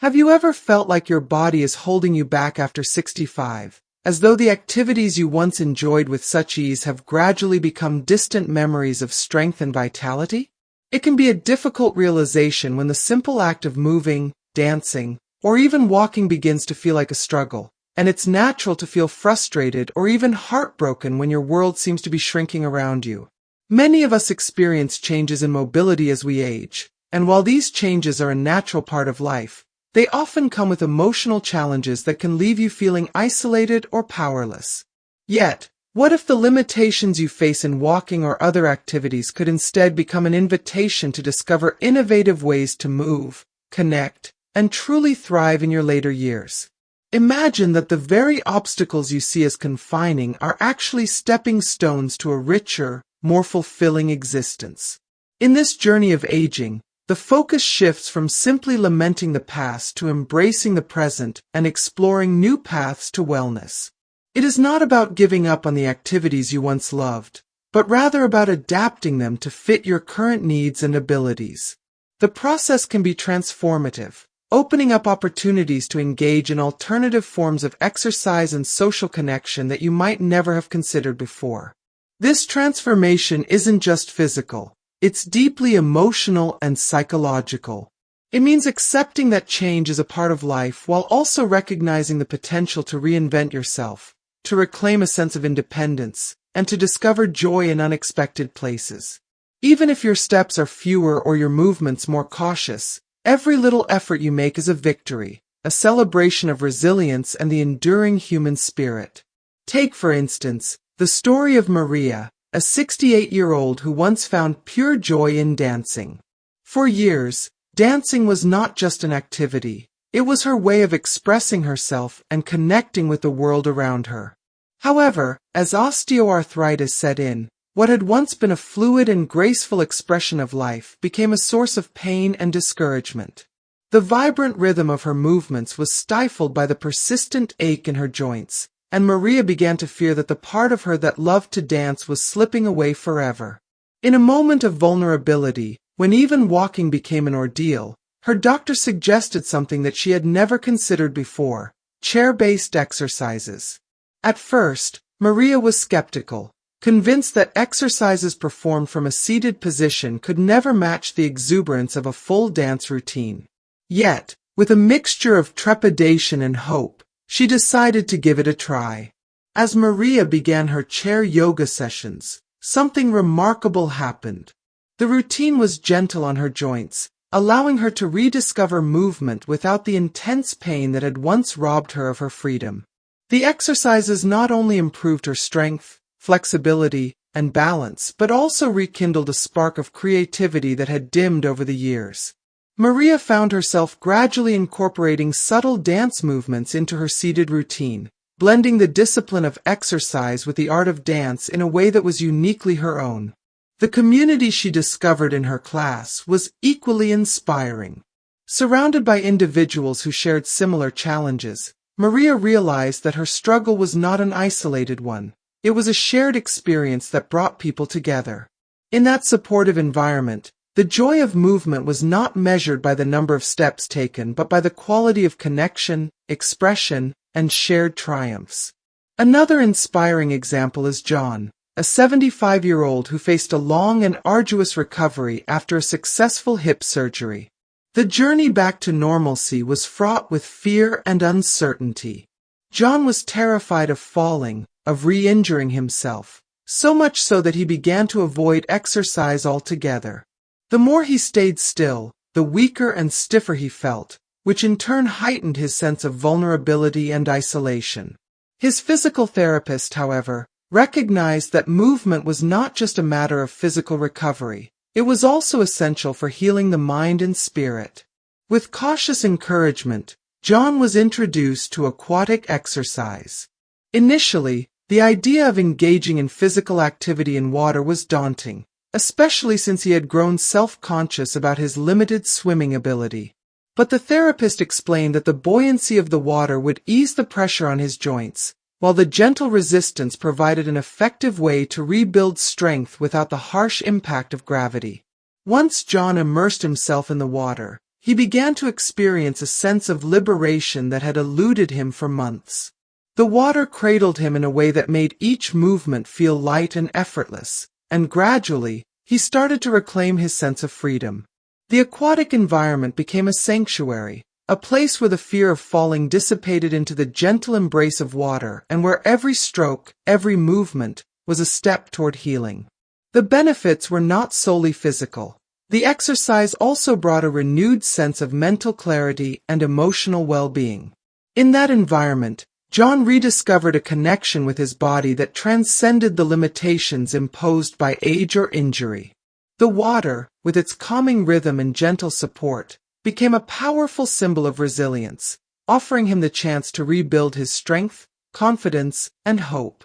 Have you ever felt like your body is holding you back after 65, as though the activities you once enjoyed with such ease have gradually become distant memories of strength and vitality? It can be a difficult realization when the simple act of moving, dancing, or even walking begins to feel like a struggle, and it's natural to feel frustrated or even heartbroken when your world seems to be shrinking around you. Many of us experience changes in mobility as we age, and while these changes are a natural part of life, they often come with emotional challenges that can leave you feeling isolated or powerless. Yet, what if the limitations you face in walking or other activities could instead become an invitation to discover innovative ways to move, connect, and truly thrive in your later years? Imagine that the very obstacles you see as confining are actually stepping stones to a richer, more fulfilling existence. In this journey of aging, the focus shifts from simply lamenting the past to embracing the present and exploring new paths to wellness. It is not about giving up on the activities you once loved, but rather about adapting them to fit your current needs and abilities. The process can be transformative, opening up opportunities to engage in alternative forms of exercise and social connection that you might never have considered before. This transformation isn't just physical. It's deeply emotional and psychological. It means accepting that change is a part of life while also recognizing the potential to reinvent yourself, to reclaim a sense of independence, and to discover joy in unexpected places. Even if your steps are fewer or your movements more cautious, every little effort you make is a victory, a celebration of resilience and the enduring human spirit. Take, for instance, the story of Maria, a 68-year-old who once found pure joy in dancing. For years, dancing was not just an activity, it was her way of expressing herself and connecting with the world around her. However, as osteoarthritis set in, what had once been a fluid and graceful expression of life became a source of pain and discouragement. The vibrant rhythm of her movements was stifled by the persistent ache in her joints, and Maria began to fear that the part of her that loved to dance was slipping away forever. In a moment of vulnerability, when even walking became an ordeal, her doctor suggested something that she had never considered before: chair-based exercises. At first, Maria was skeptical, convinced that exercises performed from a seated position could never match the exuberance of a full dance routine. Yet, with a mixture of trepidation and hope, she decided to give it a try. As Maria began her chair yoga sessions, something remarkable happened. The routine was gentle on her joints, allowing her to rediscover movement without the intense pain that had once robbed her of her freedom. The exercises not only improved her strength, flexibility, and balance, but also rekindled a spark of creativity that had dimmed over the years. Maria found herself gradually incorporating subtle dance movements into her seated routine, blending the discipline of exercise with the art of dance in a way that was uniquely her own. The community she discovered in her class was equally inspiring. Surrounded by individuals who shared similar challenges, Maria realized that her struggle was not an isolated one. It was a shared experience that brought people together. In that supportive environment, the joy of movement was not measured by the number of steps taken, but by the quality of connection, expression, and shared triumphs. Another inspiring example is John, a 75-year-old who faced a long and arduous recovery after a successful hip surgery. The journey back to normalcy was fraught with fear and uncertainty. John was terrified of falling, of re-injuring himself, so much so that he began to avoid exercise altogether. The more he stayed still, the weaker and stiffer he felt, which in turn heightened his sense of vulnerability and isolation. His physical therapist, however, recognized that movement was not just a matter of physical recovery. It was also essential for healing the mind and spirit. With cautious encouragement, John was introduced to aquatic exercise. Initially, the idea of engaging in physical activity in water was daunting, especially since he had grown self-conscious about his limited swimming ability. But the therapist explained that the buoyancy of the water would ease the pressure on his joints, while the gentle resistance provided an effective way to rebuild strength without the harsh impact of gravity. Once John immersed himself in the water, he began to experience a sense of liberation that had eluded him for months. The water cradled him in a way that made each movement feel light and effortless, and gradually, he started to reclaim his sense of freedom. The aquatic environment became a sanctuary, a place where the fear of falling dissipated into the gentle embrace of water and where every stroke, every movement, was a step toward healing. The benefits were not solely physical. The exercise also brought a renewed sense of mental clarity and emotional well-being. In that environment, John rediscovered a connection with his body that transcended the limitations imposed by age or injury. The water, with its calming rhythm and gentle support, became a powerful symbol of resilience, offering him the chance to rebuild his strength, confidence, and hope.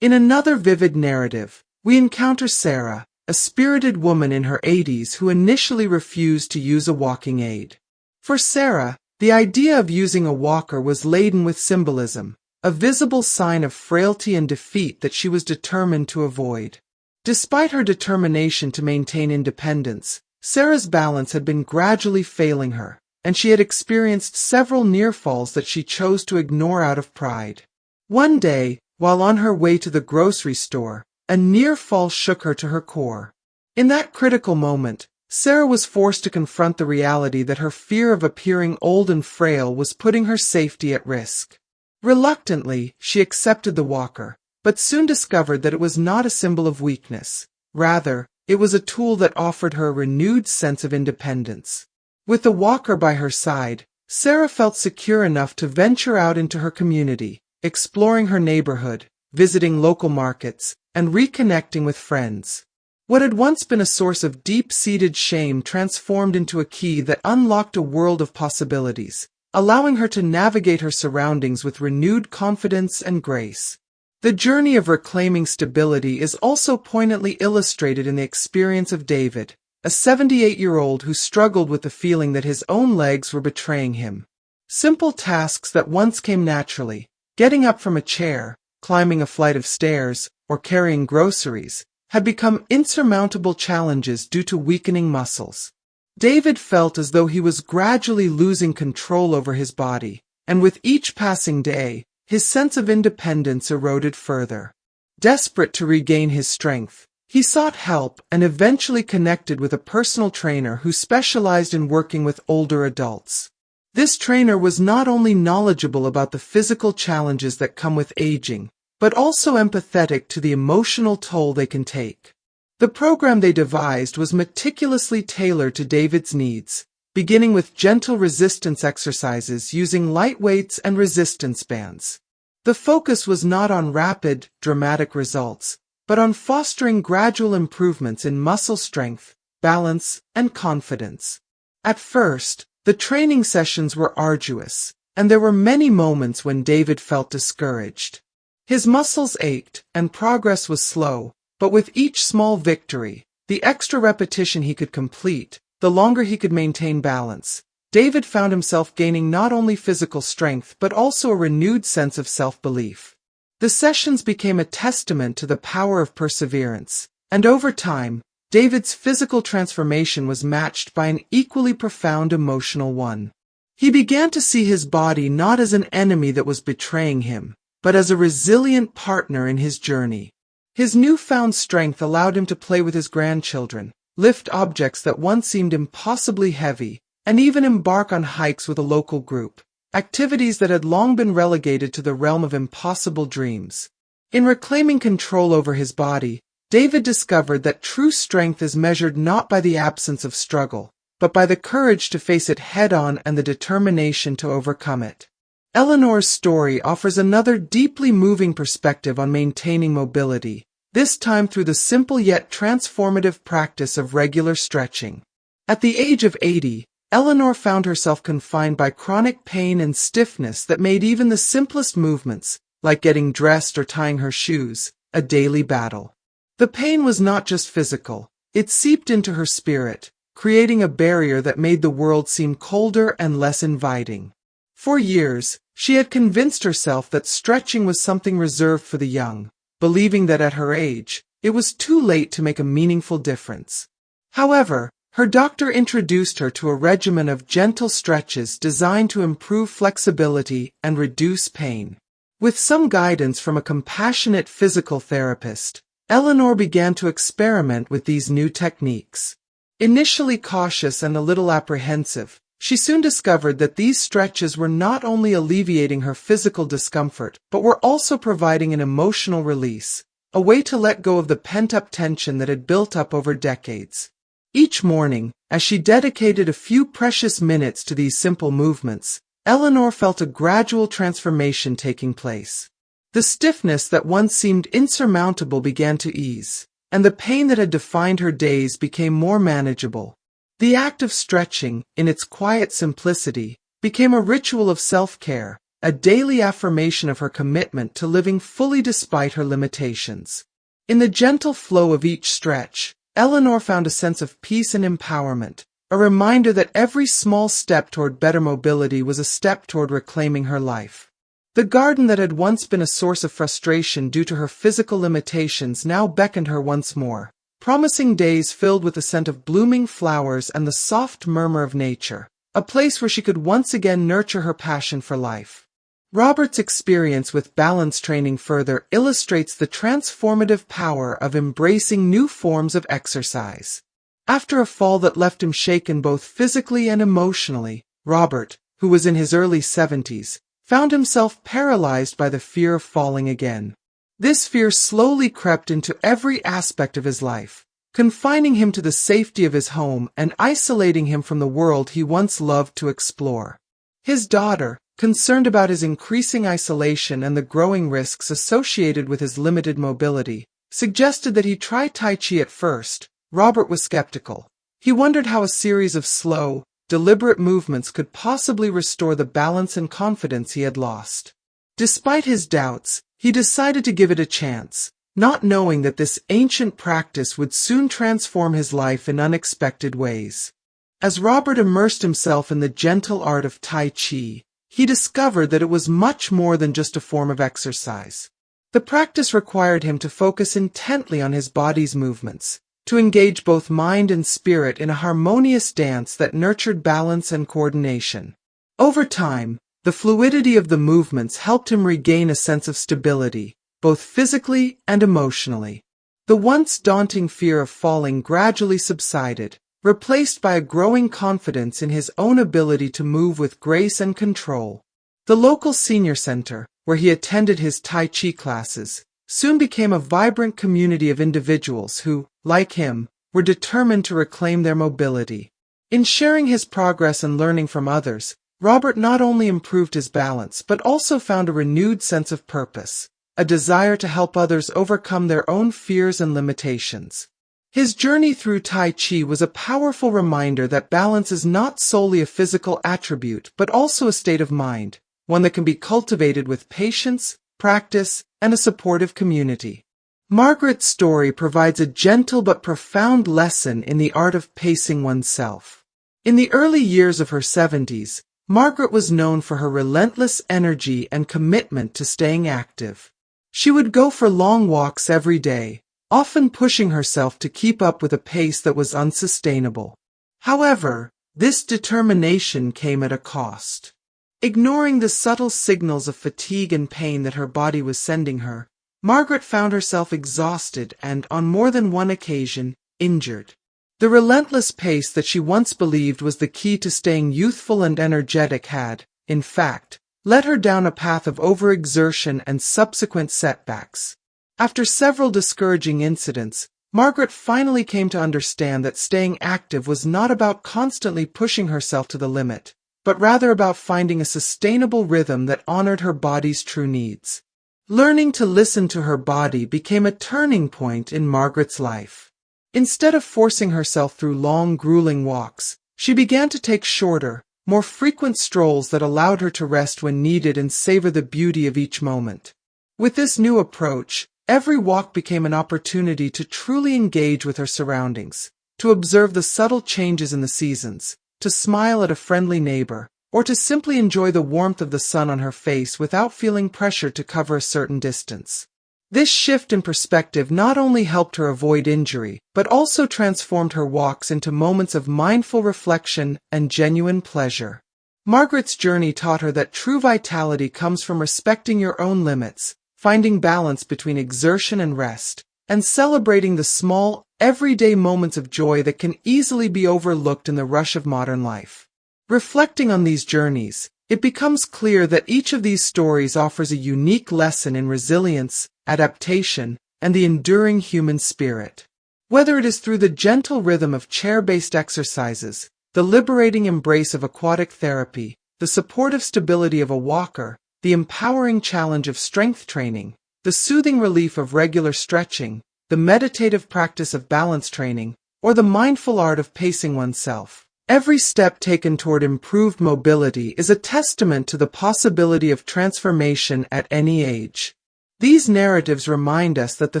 In another vivid narrative, we encounter Sarah, a spirited woman in her 80s who initially refused to use a walking aid. For Sarah, the idea of using a walker was laden with symbolism, a visible sign of frailty and defeat that she was determined to avoid. Despite her determination to maintain independence, Sarah's balance had been gradually failing her, and she had experienced several near falls that she chose to ignore out of pride. One day, while on her way to the grocery store, a near fall shook her to her core. In that critical moment, Sarah was forced to confront the reality that her fear of appearing old and frail was putting her safety at risk. Reluctantly, she accepted the walker, but soon discovered that it was not a symbol of weakness. Rather, it was a tool that offered her a renewed sense of independence. With the walker by her side, Sarah felt secure enough to venture out into her community, exploring her neighborhood, visiting local markets, and reconnecting with friends. What had once been a source of deep-seated shame transformed into a key that unlocked a world of possibilities, allowing her to navigate her surroundings with renewed confidence and grace. The journey of reclaiming stability is also poignantly illustrated in the experience of David, a 78-year-old who struggled with the feeling that his own legs were betraying him. Simple tasks that once came naturally, getting up from a chair, climbing a flight of stairs, or carrying groceries, had become insurmountable challenges due to weakening muscles. David felt as though he was gradually losing control over his body, and with each passing day, his sense of independence eroded further. Desperate to regain his strength, he sought help and eventually connected with a personal trainer who specialized in working with older adults. This trainer was not only knowledgeable about the physical challenges that come with aging, but also empathetic to the emotional toll they can take. The program they devised was meticulously tailored to David's needs, beginning with gentle resistance exercises using light weights and resistance bands. The focus was not on rapid, dramatic results, but on fostering gradual improvements in muscle strength, balance, and confidence. At first, the training sessions were arduous, and there were many moments when David felt discouraged. His muscles ached, and progress was slow, but with each small victory, the extra repetition he could complete, the longer he could maintain balance, David found himself gaining not only physical strength but also a renewed sense of self-belief. The sessions became a testament to the power of perseverance, and over time, David's physical transformation was matched by an equally profound emotional one. He began to see his body not as an enemy that was betraying him, but as a resilient partner in his journey. His newfound strength allowed him to play with his grandchildren, lift objects that once seemed impossibly heavy, and even embark on hikes with a local group, activities that had long been relegated to the realm of impossible dreams. In reclaiming control over his body, David discovered that true strength is measured not by the absence of struggle, but by the courage to face it head-on and the determination to overcome it. Eleanor's story offers another deeply moving perspective on maintaining mobility, this time through the simple yet transformative practice of regular stretching. At the age of 80, Eleanor found herself confined by chronic pain and stiffness that made even the simplest movements, like getting dressed or tying her shoes, a daily battle. The pain was not just physical, it seeped into her spirit, creating a barrier that made the world seem colder and less inviting. For years, she had convinced herself that stretching was something reserved for the young, believing that at her age, it was too late to make a meaningful difference. However, Her doctor introduced her to a regimen of gentle stretches designed to improve flexibility and reduce pain. With some guidance from a compassionate physical therapist, Eleanor began to experiment with these new techniques. Initially cautious and a little apprehensive, she soon discovered that these stretches were not only alleviating her physical discomfort, but were also providing an emotional release, a way to let go of the pent-up tension that had built up over decades. Each morning, as she dedicated a few precious minutes to these simple movements, Eleanor felt a gradual transformation taking place. The stiffness that once seemed insurmountable began to ease, and the pain that had defined her days became more manageable. The act of stretching, in its quiet simplicity, became a ritual of self-care, a daily affirmation of her commitment to living fully despite her limitations. In the gentle flow of each stretch, Eleanor found a sense of peace and empowerment, a reminder that every small step toward better mobility was a step toward reclaiming her life. The garden that had once been a source of frustration due to her physical limitations now beckoned her once more, promising days filled with the scent of blooming flowers and the soft murmur of nature, a place where she could once again nurture her passion for life. Robert's experience with balance training further illustrates the transformative power of embracing new forms of exercise. After a fall that left him shaken both physically and emotionally, Robert, who was in his early 70s, found himself paralyzed by the fear of falling again. This fear slowly crept into every aspect of his life, confining him to the safety of his home and isolating him from the world he once loved to explore. His daughter, concerned about his increasing isolation and the growing risks associated with his limited mobility, suggested that he try Tai Chi at first. Robert was skeptical. He wondered how a series of slow, deliberate movements could possibly restore the balance and confidence he had lost. Despite his doubts, he decided to give it a chance, not knowing that this ancient practice would soon transform his life in unexpected ways. As Robert immersed himself in the gentle art of Tai Chi, he discovered that it was much more than just a form of exercise. The practice required him to focus intently on his body's movements, to engage both mind and spirit in a harmonious dance that nurtured balance and coordination. Over time, the fluidity of the movements helped him regain a sense of stability, both physically and emotionally. The once daunting fear of falling gradually subsided, replaced by a growing confidence in his own ability to move with grace and control. The local senior center, where he attended his Tai Chi classes, soon became a vibrant community of individuals who, like him, were determined to reclaim their mobility. In sharing his progress and learning from others, Robert not only improved his balance but also found a renewed sense of purpose, a desire to help others overcome their own fears and limitations. His journey through Tai Chi was a powerful reminder that balance is not solely a physical attribute but also a state of mind, one that can be cultivated with patience, practice, and a supportive community. Margaret's story provides a gentle but profound lesson in the art of pacing oneself. In the early years of her 70s, Margaret was known for her relentless energy and commitment to staying active. She would go for long walks every day, often pushing herself to keep up with a pace that was unsustainable. However, this determination came at a cost. Ignoring the subtle signals of fatigue and pain that her body was sending her, Margaret found herself exhausted and, on more than one occasion, injured. The relentless pace that she once believed was the key to staying youthful and energetic had, in fact, led her down a path of overexertion and subsequent setbacks. After several discouraging incidents, Margaret finally came to understand that staying active was not about constantly pushing herself to the limit, but rather about finding a sustainable rhythm that honored her body's true needs. Learning to listen to her body became a turning point in Margaret's life. Instead of forcing herself through long, grueling walks, she began to take shorter, more frequent strolls that allowed her to rest when needed and savor the beauty of each moment. With this new approach, every walk became an opportunity to truly engage with her surroundings, to observe the subtle changes in the seasons, to smile at a friendly neighbor, or to simply enjoy the warmth of the sun on her face without feeling pressure to cover a certain distance. This shift in perspective not only helped her avoid injury, but also transformed her walks into moments of mindful reflection and genuine pleasure. Margaret's journey taught her that true vitality comes from respecting your own limits, finding balance between exertion and rest, and celebrating the small, everyday moments of joy that can easily be overlooked in the rush of modern life. Reflecting on these journeys, it becomes clear that each of these stories offers a unique lesson in resilience, adaptation, and the enduring human spirit. Whether it is through the gentle rhythm of chair-based exercises, the liberating embrace of aquatic therapy, the supportive stability of a walker, the empowering challenge of strength training, the soothing relief of regular stretching, the meditative practice of balance training, or the mindful art of pacing oneself, every step taken toward improved mobility is a testament to the possibility of transformation at any age. These narratives remind us that the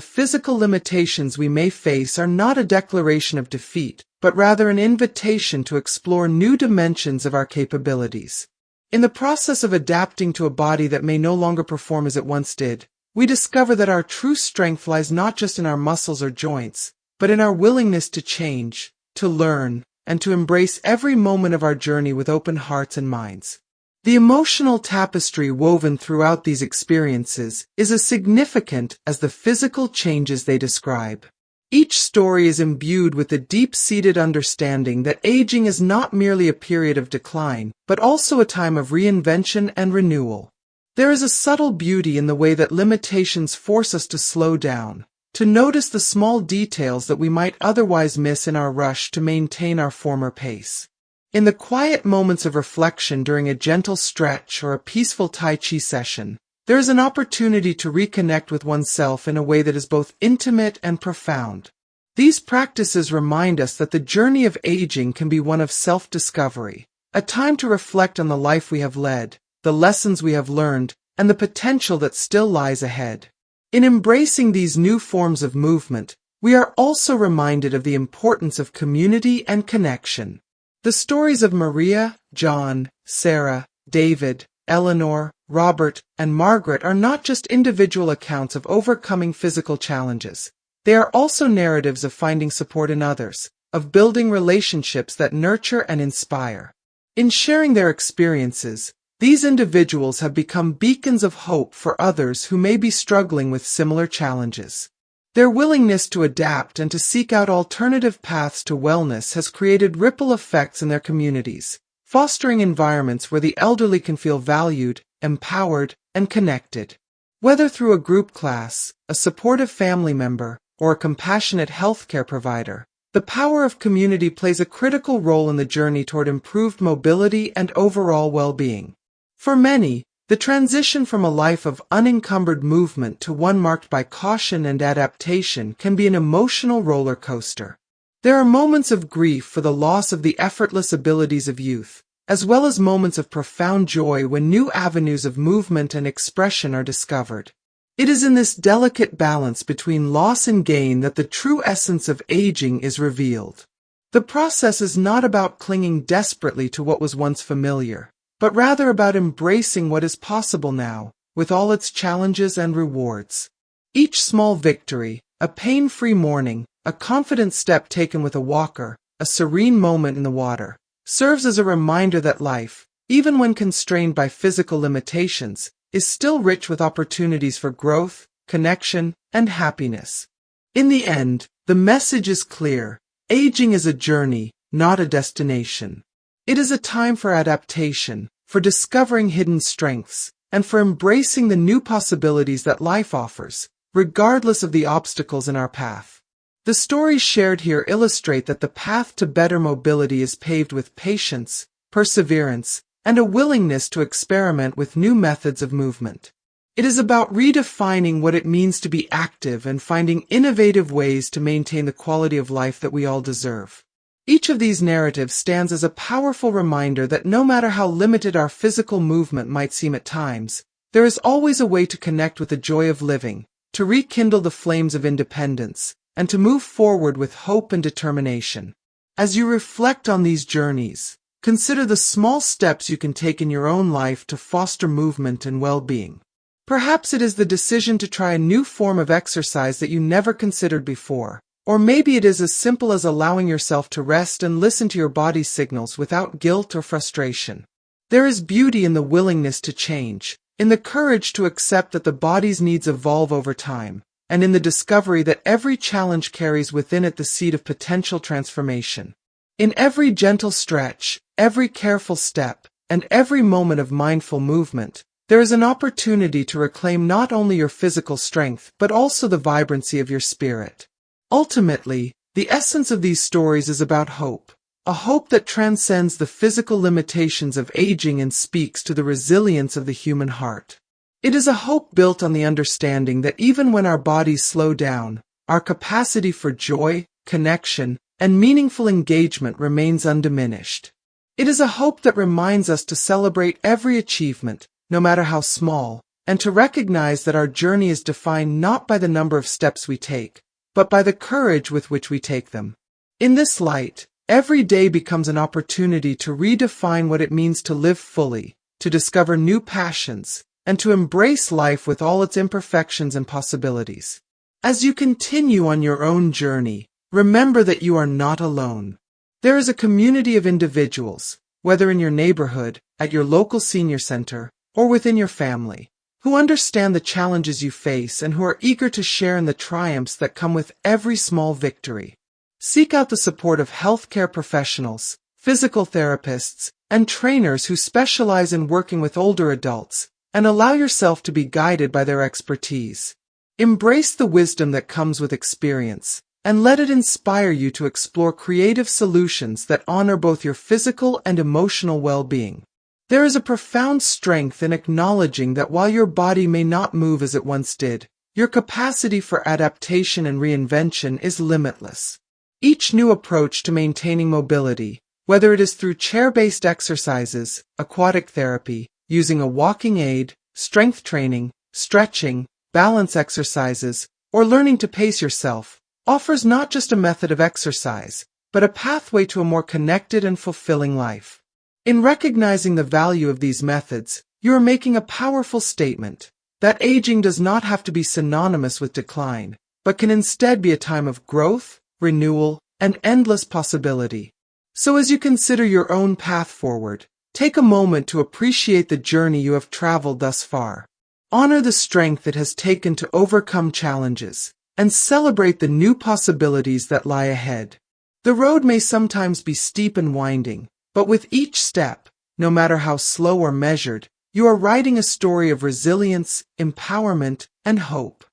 physical limitations we may face are not a declaration of defeat, but rather an invitation to explore new dimensions of our capabilities. In the process of adapting to a body that may no longer perform as it once did, we discover that our true strength lies not just in our muscles or joints, but in our willingness to change, to learn, and to embrace every moment of our journey with open hearts and minds. The emotional tapestry woven throughout these experiences is as significant as the physical changes they describe. Each story is imbued with the deep-seated understanding that aging is not merely a period of decline, but also a time of reinvention and renewal. There is a subtle beauty in the way that limitations force us to slow down, to notice the small details that we might otherwise miss in our rush to maintain our former pace. In the quiet moments of reflection during a gentle stretch or a peaceful Tai Chi session, there is an opportunity to reconnect with oneself in a way that is both intimate and profound. These practices remind us that the journey of aging can be one of self-discovery, a time to reflect on the life we have led, the lessons we have learned, and the potential that still lies ahead. In embracing these new forms of movement, we are also reminded of the importance of community and connection. The stories of Maria, John, Sarah, David, Eleanor, Robert, and Margaret are not just individual accounts of overcoming physical challenges. They are also narratives of finding support in others, of building relationships that nurture and inspire. In sharing their experiences, these individuals have become beacons of hope for others who may be struggling with similar challenges. Their willingness to adapt and to seek out alternative paths to wellness has created ripple effects in their communities, fostering environments where the elderly can feel valued, empowered, and connected. Whether through a group class, a supportive family member, or a compassionate healthcare provider, the power of community plays a critical role in the journey toward improved mobility and overall well-being. For many, the transition from a life of unencumbered movement to one marked by caution and adaptation can be an emotional roller coaster. There are moments of grief for the loss of the effortless abilities of youth, as well as moments of profound joy when new avenues of movement and expression are discovered. It is in this delicate balance between loss and gain that the true essence of aging is revealed. The process is not about clinging desperately to what was once familiar, but rather about embracing what is possible now, with all its challenges and rewards. Each small victory, a pain-free morning, a confident step taken with a walker, a serene moment in the water, serves as a reminder that life, even when constrained by physical limitations, is still rich with opportunities for growth, connection, and happiness. In the end, the message is clear: aging is a journey, not a destination. It is a time for adaptation, for discovering hidden strengths, and for embracing the new possibilities that life offers, regardless of the obstacles in our path. The stories shared here illustrate that the path to better mobility is paved with patience, perseverance, and a willingness to experiment with new methods of movement. It is about redefining what it means to be active and finding innovative ways to maintain the quality of life that we all deserve. Each of these narratives stands as a powerful reminder that no matter how limited our physical movement might seem at times, there is always a way to connect with the joy of living, to rekindle the flames of independence, and to move forward with hope and determination. As you reflect on these journeys, consider the small steps you can take in your own life to foster movement and well-being. Perhaps it is the decision to try a new form of exercise that you never considered before. Or maybe it is as simple as allowing yourself to rest and listen to your body's signals without guilt or frustration. There is beauty in the willingness to change, in the courage to accept that the body's needs evolve over time, and in the discovery that every challenge carries within it the seed of potential transformation. In every gentle stretch, every careful step, and every moment of mindful movement, there is an opportunity to reclaim not only your physical strength but also the vibrancy of your spirit. Ultimately, the essence of these stories is about hope, a hope that transcends the physical limitations of aging and speaks to the resilience of the human heart. It is a hope built on the understanding that even when our bodies slow down, our capacity for joy, connection, and meaningful engagement remains undiminished. It is a hope that reminds us to celebrate every achievement, no matter how small, and to recognize that our journey is defined not by the number of steps we take, but by the courage with which we take them. In this light, every day becomes an opportunity to redefine what it means to live fully, to discover new passions, and to embrace life with all its imperfections and possibilities. As you continue on your own journey, remember that you are not alone. There is a community of individuals, whether in your neighborhood, at your local senior center, or within your family, who understand the challenges you face and who are eager to share in the triumphs that come with every small victory. Seek out the support of healthcare professionals, physical therapists, and trainers who specialize in working with older adults, and allow yourself to be guided by their expertise. Embrace the wisdom that comes with experience, and let it inspire you to explore creative solutions that honor both your physical and emotional well-being. There is a profound strength in acknowledging that while your body may not move as it once did, your capacity for adaptation and reinvention is limitless. Each new approach to maintaining mobility, whether it is through chair-based exercises, aquatic therapy, using a walking aid, strength training, stretching, balance exercises, or learning to pace yourself, offers not just a method of exercise, but a pathway to a more connected and fulfilling life. In recognizing the value of these methods, you are making a powerful statement that aging does not have to be synonymous with decline, but can instead be a time of growth, renewal, and endless possibility. So as you consider your own path forward, take a moment to appreciate the journey you have traveled thus far. Honor the strength it has taken to overcome challenges, and celebrate the new possibilities that lie ahead. The road may sometimes be steep and winding, but with each step, no matter how slow or measured, you are writing a story of resilience, empowerment, and hope.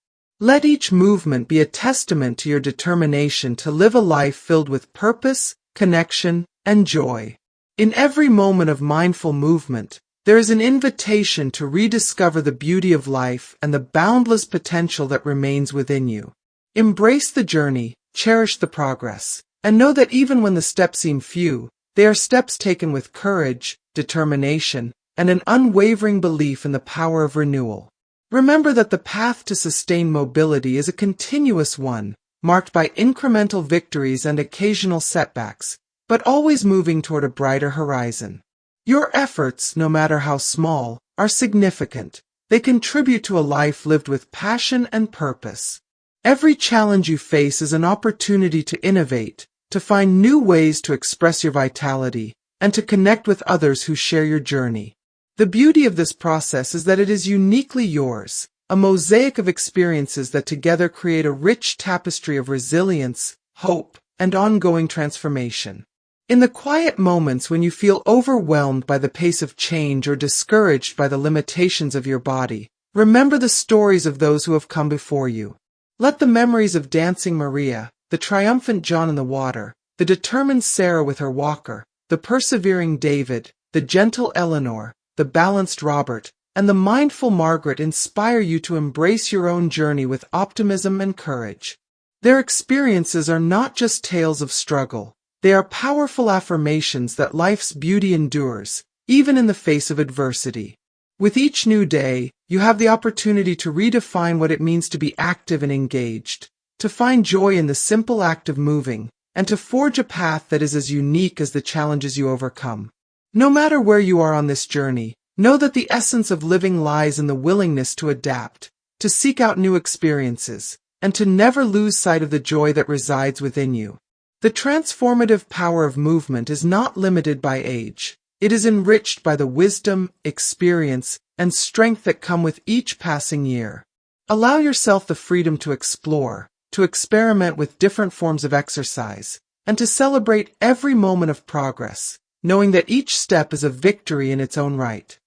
Let each movement be a testament to your determination to live a life filled with purpose, connection, and joy. In every moment of mindful movement, there is an invitation to rediscover the beauty of life and the boundless potential that remains within you. Embrace the journey, cherish the progress, and know that even when the steps seem few, they are steps taken with courage, determination, and an unwavering belief in the power of renewal. Remember that the path to sustained mobility is a continuous one, marked by incremental victories and occasional setbacks, but always moving toward a brighter horizon. Your efforts, no matter how small, are significant. They contribute to a life lived with passion and purpose. Every challenge you face is an opportunity to innovate, to find new ways to express your vitality, and to connect with others who share your journey. The beauty of this process is that it is uniquely yours, a mosaic of experiences that together create a rich tapestry of resilience, hope, and ongoing transformation. In the quiet moments when you feel overwhelmed by the pace of change or discouraged by the limitations of your body, remember the stories of those who have come before you. Let the memories of dancing Maria, the triumphant John in the water, the determined Sarah with her walker, the persevering David, the gentle Eleanor, the balanced Robert, and the mindful Margaret inspire you to embrace your own journey with optimism and courage. Their experiences are not just tales of struggle. They are powerful affirmations that life's beauty endures, even in the face of adversity. With each new day, you have the opportunity to redefine what it means to be active and engaged, to find joy in the simple act of moving, and to forge a path that is as unique as the challenges you overcome. No matter where you are on this journey, Know that the essence of living lies in the willingness to adapt, to seek out new experiences, and to never lose sight of the joy that resides within you. The transformative power of movement is not limited by age. It is enriched by the wisdom, experience, and strength that come with each passing year. Allow yourself the freedom to explore, to experiment with different forms of exercise, and to celebrate every moment of progress, knowing that each step is a victory in its own right.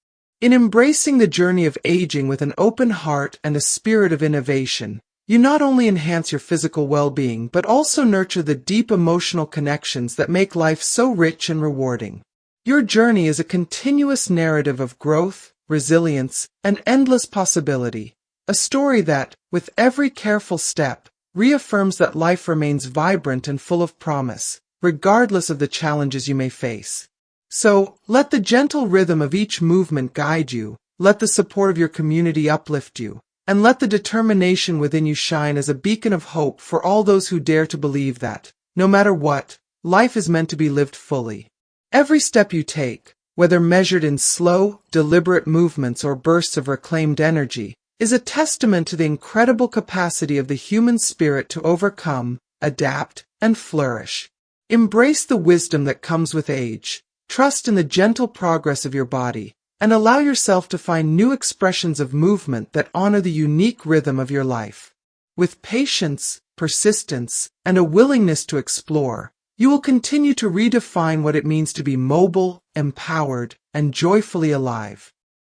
In embracing the journey of aging with an open heart and a spirit of innovation, you not only enhance your physical well-being but also nurture the deep emotional connections that make life so rich and rewarding. Your journey is a continuous narrative of growth, resilience, and endless possibility, a story that, with every careful step, reaffirms that life remains vibrant and full of promise, regardless of the challenges you may face. So, let the gentle rhythm of each movement guide you, let the support of your community uplift you, and let the determination within you shine as a beacon of hope for all those who dare to believe that, no matter what, life is meant to be lived fully. Every step you take, whether measured in slow, deliberate movements or bursts of reclaimed energy, is a testament to the incredible capacity of the human spirit to overcome, adapt, and flourish. Embrace the wisdom that comes with age, trust in the gentle progress of your body, and allow yourself to find new expressions of movement that honor the unique rhythm of your life. With patience, persistence, and a willingness to explore, you will continue to redefine what it means to be mobile, empowered, and joyfully alive.